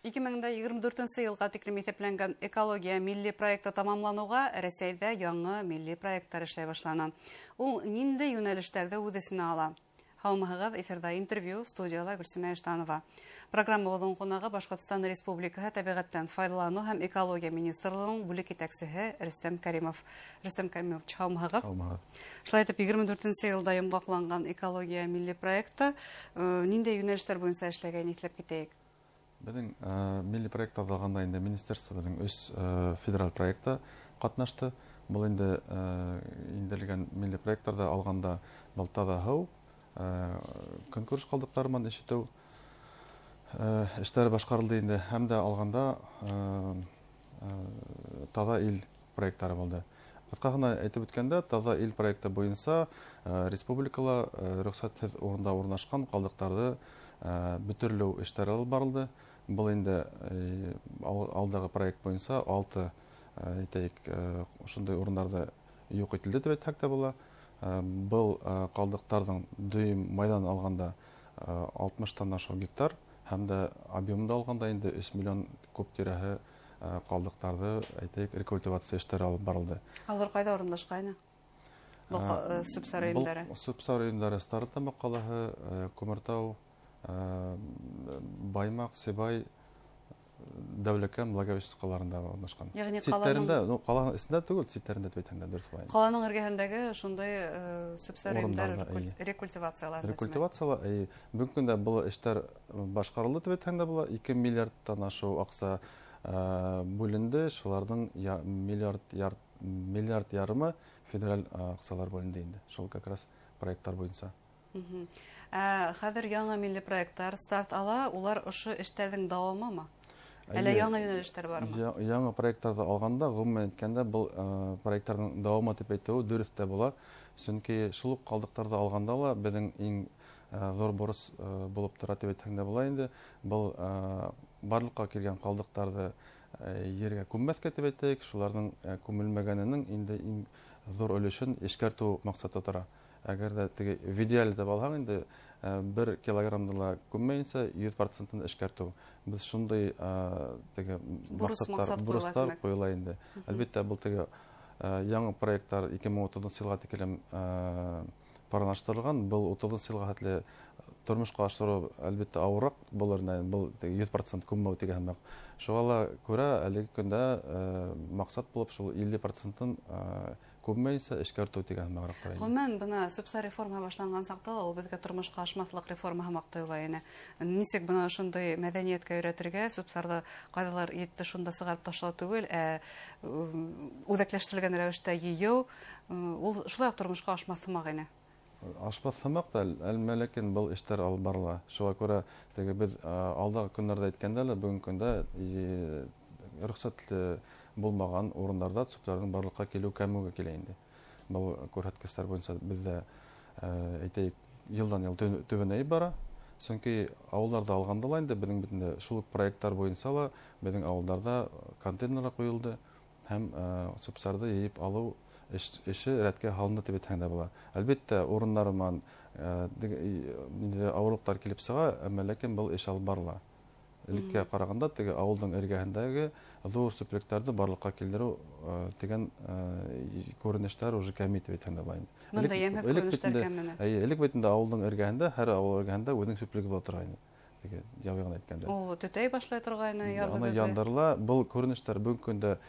2024 елга тиклем исәпләнгән экология милли проекты тамамлануга Рәсәйдә яңа милли проекттар эшләй башлана. Ул нинди юнәлештәрдә үз исенә ала? Һаумыгыз, эфирда интервью, студияла Гөлсемә Эштанова. Программабызның кунагы Башкортстан Республикаһы табигатьтән файдалану һәм экология министрлыгының бүлек итәкчесе Рөстәм Кәримов. Рөстәм Кәримович, һаумыгыз. Шулай итеп 24 елда йомгакланган экология милли проекты нинди юнәлештәр буенча эшләгән исләп китәйек? Безнең милли проект алганда инде министрство безнең үз федераль проектта катнашты. Бу инде инделгән милли проектларда алганда Балтада һау, конкурс калдыкларынан ишетү эшләр башкарылды инде. Һәм дә алганда Таза ил проектлары булды. Кыска гына әйтеп үткәндә, Таза ил проекты буенча республикала рөхсәтсез урында урнашкан калдыкларны бөтерләү эшләре алып барылды. Бұл енді алдағы проект бойынша 6 ошондай орындарды юк этилди деп айтсак да була. Бұл калдыктардын дөйүм майдан алганда 60-тан ашык гектар һәм дә объемда алганда инде 3 миллион куб тирәһе калдыктарды рекультивация эшләре алып барылды. Алар кайда урынлашкан? Бу Сүпсар райондары. Сүпсар райондары Старлытамак калаһы, Күмертау, Баймак, Себай, Дәүләкән, Благовещенск калаларында урнашкан. Ситтерендә, каланың исендә түгел, ситтерендә дип әйткәндә дөрес була. Каланың эргәһендәге шундай Сүпсар райондары рекультивациялар. Рекультивациялар, бүгенге көндә бу эшләр башкарылды дип әйткәндә була. 2 миллиардтан ашу акча бүленде, шуларның миллиард ярымы федераль акчалар бүленде инде. Шул как раз проекттар буенча. Хәзер яңа милли проекттар старт ала, улар ошо эшләрнең дәвамымы? Әле яңа юнәлештәр бармы? Яңа проекттарда алганда, гомумән әйткәндә, бу проектларның дәвамы дип әйтү дөрес тә була. Чөнки шул ук калдыктарда алганда ла безнең иң зур бурыч булып тора дип әйткәндә була инде. Бу барлыкка килгән калдыктарды ергә күммәскә дип әйтәйек, шуларның күмелмәгәненең инде иң зур өлешен эшкәртү максаты тора. Әгәр дә теге видеаль дип алһаң инде 1 килограммда күммәенсә 100%-ын эшкәртү. Без шундай теге бурычлар куела инде. Әлбәттә, бу теге яңа проекттар 2030 елга тиклем планлаштырылган. Бу 30 елга хәтле тормышка ашыру әлбәттә авыррак булырына, бу 100% күммәү дигән. Шуңа күрә әлеге көндә максат булып шул 50%-ын күммәенсә эшкәртү дигән мәгълүмат. Гомумән бына Сүпсар реформа башланган сакта ул безгә тормышка ашмаслык реформа һәм актыйла ине. Нисек бына шундый мәдәнияткә өйрәтергә, Сүпсарда кайдалар итте шунда сыгарып ташлау түгел, үзәкләштерелгән рәвештә йыю, ул шулай тормышка ашмасымак ине. Ашмасымак та, әлбәттә бу эшләр алып барыла. Шуңа күрә теге без алдагы көннәрдә әйткәндә, бүгенге көндә рөхсәтле булмаган урыннарда Сүпсарның барлыкка килү кәмүгә килә инде. Бу күрһәткечләр буенча бездә әйтәйек, елдан-ел төбәнәеп бара. Чөнки авылларда алганда ла инде безнең битендә шул проектлар буенча ла безнең авылларда контейнерлар куелды һәм Сүпсарда йыеп алу эше рәткә һалынды дип әйткәндә була. Әлбәттә, урыннарыман авырлыклар килеп чыга, әмма ләкин бу эш алып барыла. Элеккә караганда теге авылның эргәһендәге зур сүплекләрне барлыкка килдерү дигән күренешләр уже кәмит дип әйткәндә була. Монда ямьсез күренешләр кәмме? Элек битендә авылның эргәһендә, һәр авыл эргәһендә үзенең сүплеге була тора иде. Теге ягыгын әйткәндә. Ул төтәй башлай торганы, аны яндырыла. Бу күренешләр бүгенге көндә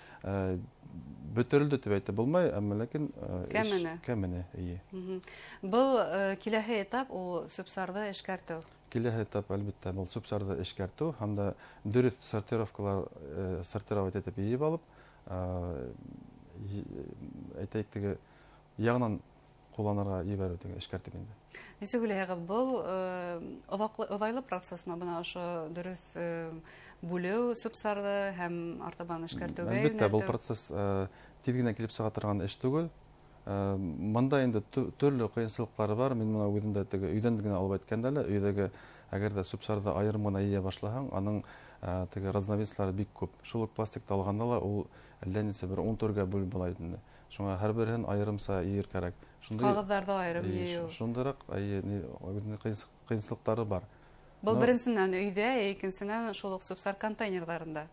бөтерелде дип әйтеп булмай, әмма ләкин кәмене. Бу киләһе этап ул Сүпсарда эшкәртү. Киләһе этап әлбәттә бу Сүпсарда эшкәртү һәм дә дөрес сортировать итеп йыеп алып, әйтәйек теге ягынан кулланырга ибәрү диген эшкәртеп инде. Нисек уйлыйсыз, бу озайлы процессмы бына ошо дөрес бүлеү Сүпсарда һәм артабан эшкәртүгә юнәлтү? Әлбәттә, бу процесс тиз генә килеп чыга торган эш түгел. Монда инде төрле кыенчылыклары бар. Мин моны үземдә теге өйдән генә алып әйткәндә лә, өйдәге әгәр дә Сүпсарда аерым гына ия башлаһаң, аның теге разновеслары бик күп. Шул ук пластикта алганда ла ул әллә нисә бер 10 төргә бүлеп була инде. Шуңа һәрберен аерымса иер кирәк. Кагызларда аерым ию. Шундырак кыенчылыктары бар. Был беренсеннән өйдә, икенчесеннән шул ук субсар контейнерларында.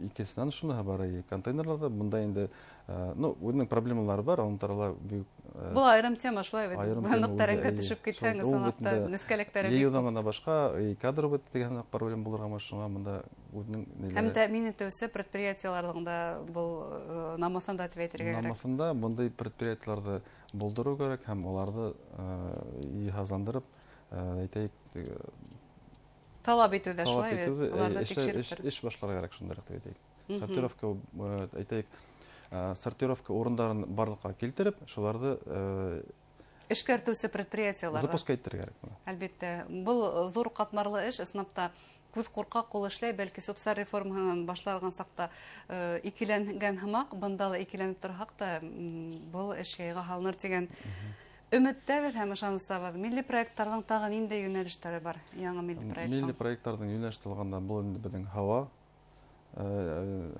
Икесеннән шуны бар, контейнерларда монда инде үзенең проблемалары бар, онтарла бик Бу айрым тема шулай бит. Нык тәрәнгә төшеп китһәң, санакта нескәлектәре бик. Юлдан гына башка кадр бит дигән проблема булырга шуңа монда үзенең Һәм тәэмин итүче предприятиеләрнең дә бу намасында дип әйтергә кирәк. Намасында мондай предприятиеләрне булдыру кирәк һәм аларны иһазландырып, әйтәйек, Талап итүдә шулай бит. Аларда тикшереп эш башларга кирәк шундый дип әйтәйек. Сортировка, әйтәйек, сортировка урындарын барлыкка килтереп, шуларны эшкәртүче предприятиеләргә запускать итәргә кирәк. Әлбәттә, бу зур катмарлы эш, снапта күз куркак кул эшләй, бәлки субсар реформаһынан башланган сакта икеләнгән һымак, бында да икеләнеп торһак та, бу эш яйга һалыныр дигән өметтәбез һәм ышаныстабыз. Милли проектларның тагы нинди юнәлешләре бар? Яңа милли проект. Милли проектларның юнәлешләре алганда бу инде безнең һава,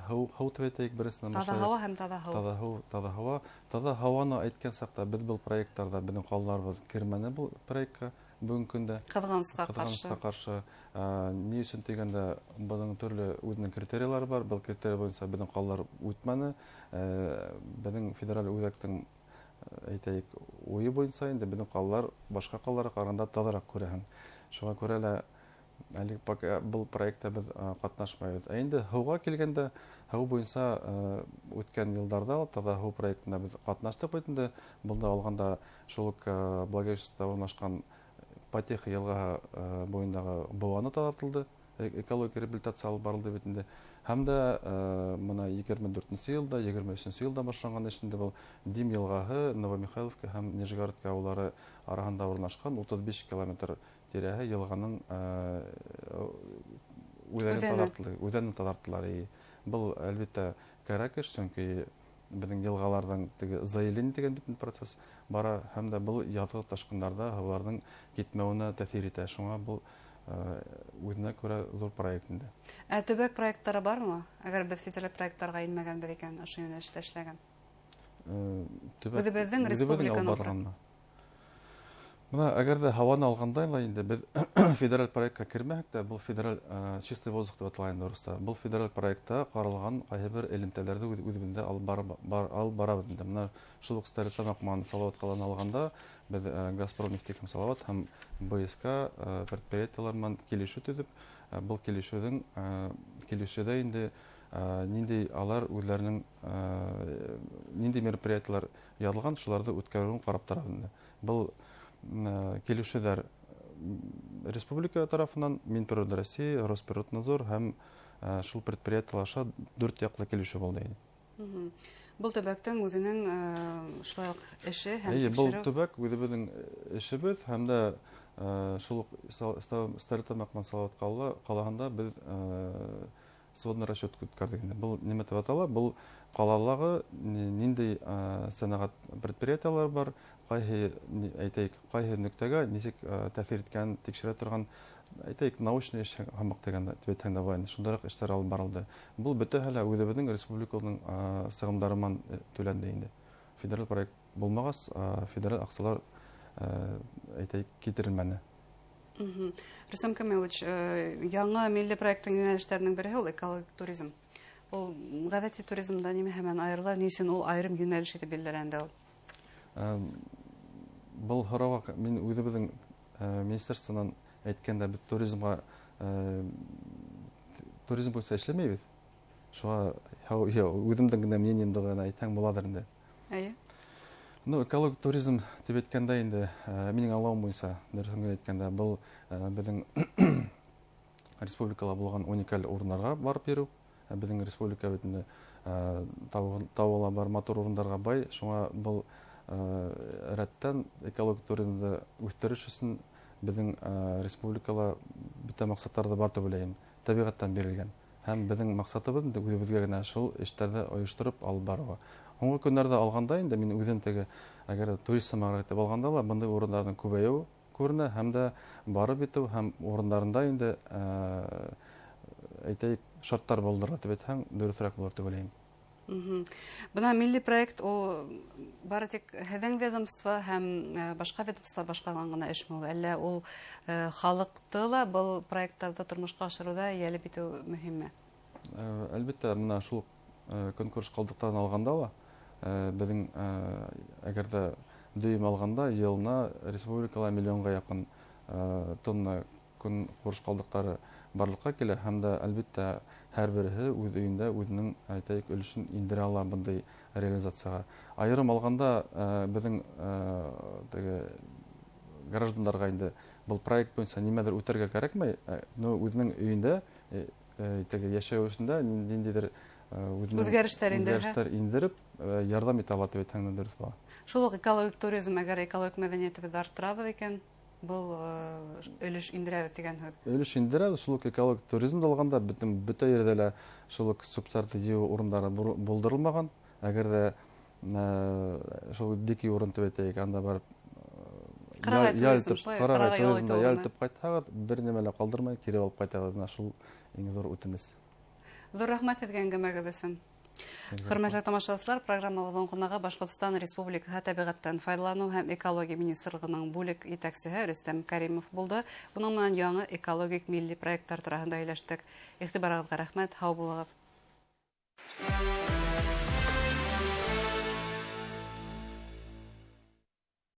һау төбәтәйек берсенә Таза һава һәм таза һава. Таза һава. Таза һаваны әйткән сакта без бу проектларда безнең калларыбыз кермәне бу проектка бүгенге көндә. Кызганычка каршы. Ни өчен дигәндә, безнең төрле үзенең критерийлары бар. Бу критерий буенча безнең каллар үтмәне. Безнең федераль үзәктең әйтәйек, уе буенча инде безнең каллар башка калларга караганда тазарак күрәһең. Шуңа күрә лә әле пока бу проектта без катнашмайбыз. Инде һауга килгәндә, һау буенча үткән елларда таза һау проектында без катнаштык бит инде. Бunda алганда шул ук Благовещенскта урнашкан Потеха елга буендагы буаны тазартылды. Экологик реабилитация алып барылды бит инде. Һәм дә моны 24 елда, 23 елда башланган эшендә бу Дим елгасы, Новомихайловка һәм Нижегородка авыллары арасында урнашкан 35 километр тирәһе елганың үзәнен тазартылар. Бу әлбәттә кирәк эш, чөнки безнең елгалардан заилен дигән бит процесс бара һәм дә бу язгы ташкыннарда һаваларның китмәвенә тәэсир итә. Шуңа бу үзенә күрә зур проект инде. Төбәк проектлары бармы? Әгәр без федераль проектларга инмәгән икән, ошо юнәлештә эшләгән. Үзебезнең республиканың. Менә әгәр дә һаваны алганда инде без федераль проектка кермәһәк тә, бу федераль чистый воздух дип аталган дөрестә. Бу федераль проектта каралган кайбер элемтәләрне үзебездә алып барабыз инде. Менә шул ук Стәрлетамак маны Салават каланы алганда, без Газпром нефтехим Салават һәм БСК предприятиеләрмен килешү төзеп, бу килешүдә инде нинди алар үзләренең нинди мероприятиеләр язылган, шуларны үткәрүен карап торабыз инде. Бу килешүләр республика тарафынан Минприрода России, Росприроднадзор һәм шул предприятиеләр аша 4 яклы килешү булды инде. Бу төбәктең үзенең шулай ук эше һәм тикшерү. Бу төбәк үзебезнең эшебез һәм дә шул Стәрлетамак Салават калаһында без сводный расчет үткәрдек инде. Бу нимә дип атала? Бу калаларга нинди сәнәгать предприятиеләр бар, кайһы әйтәйек, кайһы нөктәгә ничек тәэсир иткән тикшерә торган, әйтәйек, научный эш һәммәк дигәндә төбәктә бар. Шундый эшләр алып барылды. Бу бөтәһелә үзебезнең республиканың сыгымдарыннан түләнде инде. Федераль проект булмагас, федераль акчалар әйтәйек китерелмәне. Рөстәм Камилович, яңа милли проекттың юнәлешләренең бере ул экологик туризм. Ул гадәти туризмда нимә һәман аерыла, ни өчен ул аерым юнәлеш итеп билдәләнде ул? Бу һорауга мин үзебезнең министрлыктан әйткәндә, без туризм буенча эшләмәйбез. Шуңа үземнең генә мнениемдә гына әйтәм буладыр инде. Экологик туризм дип әйткәндә инде, минең аңлавым буенча, дөресен әйткәндә, бу безнең республикала булган уникаль урыннарга барып йөрү. Безнең республика бит инде тавыла бар, матур урыннарга бай. Шуңа бу рәттән экологик туризмны үстерү өчен безнең республикала бөтен максатларда бар дип уйлыйм. Табигатьтән бирелгән. Һәм безнең максатыбыз инде үзебезгә генә шул эшләрне оештырып алып баруга. Соңгы көннәрдә алганда инде мин үзем теге, әгәр турист самарат дип алганда ла, мондай урыннарның күбәю күренә һәм дә барып итү һәм урыннарында инде әйтәйек, шартлар булдырырга дип әйтһәң, дөресрәк булыр дип уйлыйм. Бына милли проект ул бары тик һеҙҙең ведомство һәм башка ведомство башҡарған гына эшме ул? Әллә ул халыҡты ла был проекттарҙы тормошҡа ашырыуҙа йәлеп итеү мөһимме? Әлбиттә, мына шул конкурс ҡалдыҡтарын алғанда ла, беҙҙең әгәр ҙә дөйөм алғанда, йылына республикала миллионға яҡын тонна конкурс ҡалдыҡтары барлыҡҡа килә, һәм дә әлбиттә һәр береһе үҙ өйөндә үҙенең өлөшөн индерә ала бындай реализацияға. Айырым алғанда беҙҙең граждандарға инде был проект буйынса нимәдер үтәргә кәрәкмәй, үҙенең өйөндә йәшәүешендә ниндейҙер үҙгәрештәр индереп ярҙам итә ала тип әйтһәң дә дөрөҫ була. Шул уҡ экологик туризм, әгәр экологик мәҙәниәтебеҙҙе арттырабыҙ икән, был өлөш индерәбеҙ тигән һүҙ. Өлөш индерәбеҙ, шул уҡ экологик туризмды алғанда бөтә ерҙә лә шул уҡ субсидия йыйыу урындары булдырылмаған. Әгәр ҙә шул дикий урын тип әйтәйек, анда барып ҡарағай туризмда ялтып ҡайтһағыҙ, бер нәмә лә ҡалдырмай, кире алып ҡайтағыҙ. Шул иң ҙур үтенес. Ҙур рәхмәт һеҙгә әңгәмәгеҙ өсөн. Хөрмәтле тамашасылар, программабыҙҙың ҡунағы Башҡортостан Республикаһы тәбиғәттән файҙаланыу һәм экология министрлығының бүлек етәксеһе Рөстәм Кәримов булды. Буның менән яңы экологик милли проекттар тураһында һөйләштек. Иғтибарығыҙға рәхмәт, һау булығыҙ.